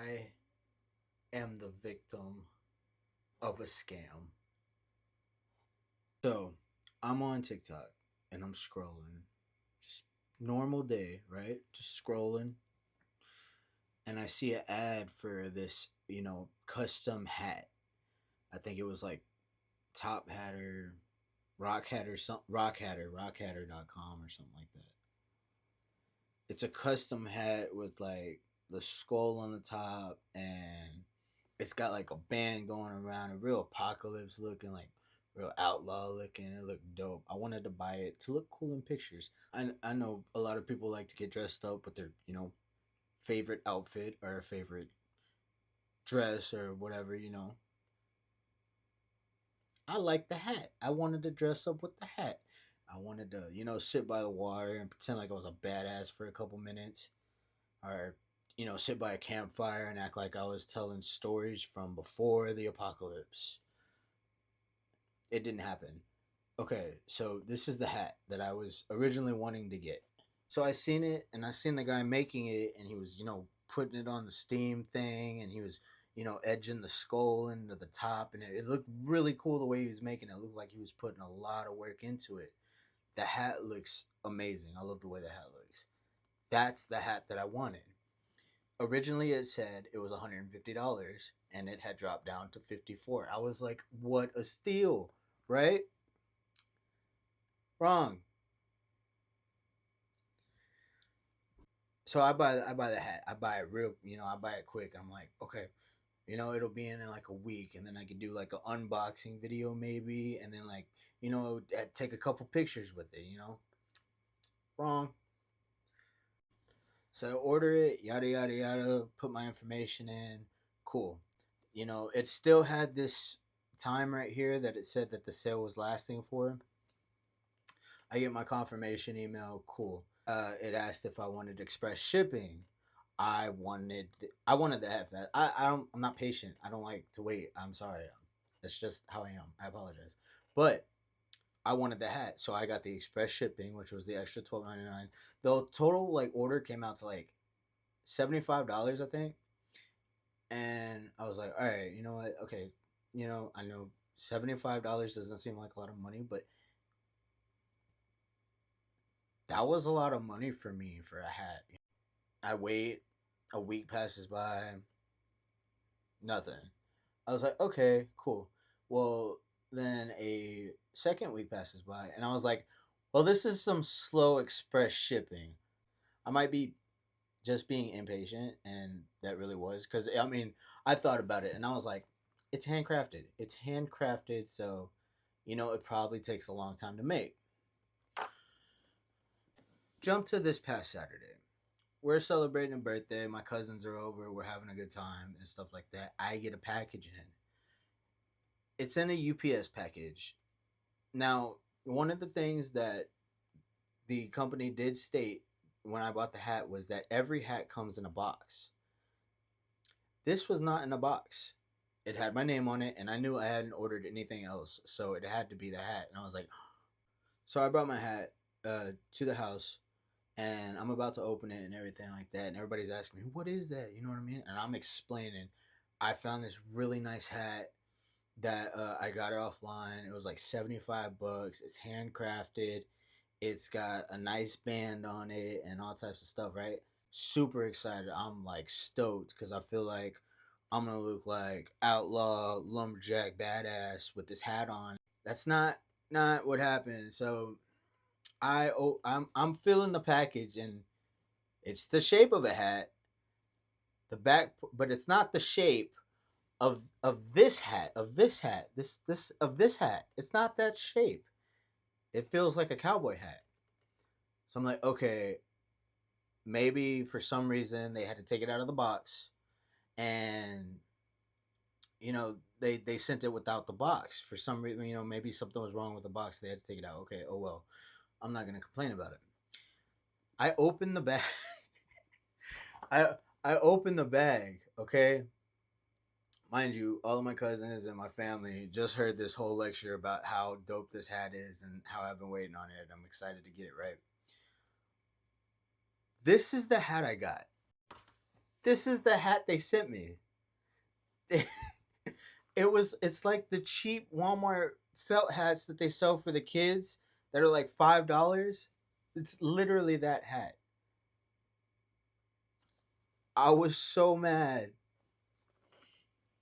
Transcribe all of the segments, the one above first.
I am the victim of a scam. So I'm on TikTok and I'm scrolling. Just normal day, right? Just scrolling. And I see an ad for this, custom hat. I think it was like Top Hatter, Rock Hatter, rockhatter.com or something like that. It's a custom hat with like the skull on the top, and it's got like a band going around, a real apocalypse looking, like real outlaw looking. It looked dope. I wanted to buy it to look cool in pictures. I know a lot of people like to get dressed up with their, favorite outfit or favorite dress or whatever. I like the hat. I wanted to dress up with the hat. I wanted to, sit by the water and pretend like I was a badass for a couple minutes, or sit by a campfire and act like I was telling stories from before the apocalypse. It didn't happen. Okay, so this is the hat that I was originally wanting to get. So I seen it, and I seen the guy making it, and he was, putting it on the steam thing, and he was, edging the skull into the top, and it looked really cool the way he was making it. It looked like he was putting a lot of work into it. The hat looks amazing. I love the way the hat looks. That's the hat that I wanted. Originally, it said it was $150, and it had dropped down to 54. I was like, "What a steal!" Right? Wrong. So I buy the hat. I buy it real, I buy it quick. I'm like, okay, it'll be in like a week, and then I could do like an unboxing video maybe, and then like, take a couple pictures with it. Wrong. So I order it, yada yada yada. Put my information in. Cool. It still had this time right here that it said that the sale was lasting for. I get my confirmation email. Cool. It asked if I wanted express shipping. I wanted to have that. I'm not patient. I don't like to wait. I'm sorry. That's just how I am. I apologize. But I wanted the hat, so I got the express shipping, which was the extra $12.99. The total like order came out to like $75, I think. And I was like, all right, you know what? Okay, I know $75 doesn't seem like a lot of money, but that was a lot of money for me for a hat. I wait, a week passes by, nothing. I was like, okay, cool. Well, then a second week passes by, and I was like, well, this is some slow express shipping. I might be just being impatient, and that really was because I mean, I thought about it, and I was like, it's handcrafted. It's handcrafted, so it probably takes a long time to make. Jump to this past Saturday. We're celebrating a birthday. My cousins are over. We're having a good time and stuff like that. I get a package in. It's in a UPS package. Now, one of the things that the company did state when I bought the hat was that every hat comes in a box. This was not in a box. It had my name on it, and I knew I hadn't ordered anything else, so it had to be the hat. And I was like, so I brought my hat to the house, and I'm about to open it and everything like that. And everybody's asking me, what is that? You know what I mean? And I'm explaining, I found this really nice hat that I got it offline. It was like 75 bucks. It's handcrafted. It's got a nice band on it and all types of stuff, right? Super excited. I'm like stoked because I feel like I'm gonna look like outlaw lumberjack badass with this hat on. That's not what happened. So I'm feeling the package, and it's the shape of a hat, the back, but it's not the shape of this hat, this hat. It's not that shape. It feels like a cowboy hat. So I'm like, okay, maybe for some reason they had to take it out of the box, and they sent it without the box for some reason. Maybe something was wrong with the box. They had to take it out. Okay, oh well. I'm not gonna complain about it. I opened the bag. I I opened the bag. Okay, mind you, all of my cousins and my family just heard this whole lecture about how dope this hat is and how I've been waiting on it. I'm excited to get it right. This is the hat I got. This is the hat they sent me. It's like the cheap Walmart felt hats that they sell for the kids that are like $5. It's literally that hat. I was so mad.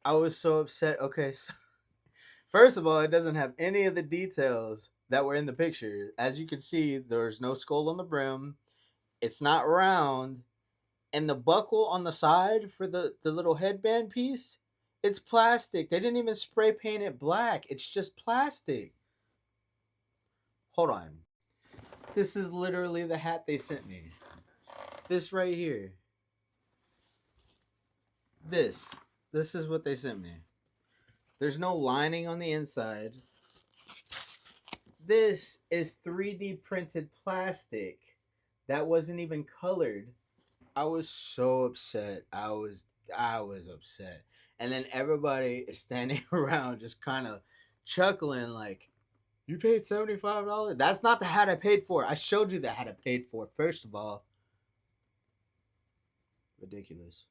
I was so upset. Okay, so first of all, it doesn't have any of the details that were in the picture. As you can see, there's no skull on the brim. It's not round, and the buckle on the side for the little headband piece, it's plastic. They didn't even spray paint it black. It's just plastic. Hold on. This is literally the hat they sent me. This right here. This. This is what they sent me. There's no lining on the inside. This is 3D printed plastic that wasn't even colored. I was so upset. I was upset. And then everybody is standing around just kind of chuckling like, "You paid $75? That's not the hat I paid for. I showed you the hat I paid for first of all." Ridiculous.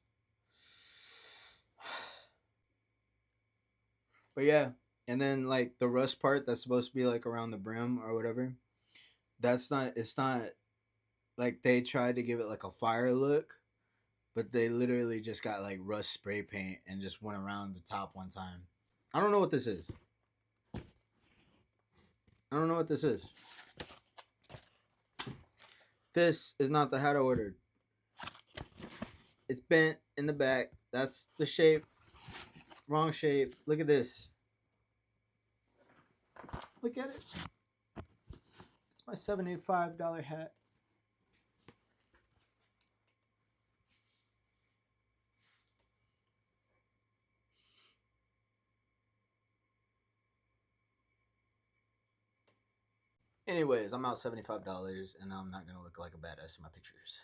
But yeah, and then like the rust part that's supposed to be like around the brim or whatever. That's not it's not like they tried to give it like a fire look, but they literally just got like rust spray paint and just went around the top one time. I don't know what this is. I don't know what this is. This is not the hat I ordered. It's bent in the back. That's the shape. Wrong shape. Look at this. Look at it. It's my $75 hat. Anyways, I'm out $75 and I'm not gonna look like a badass in my pictures.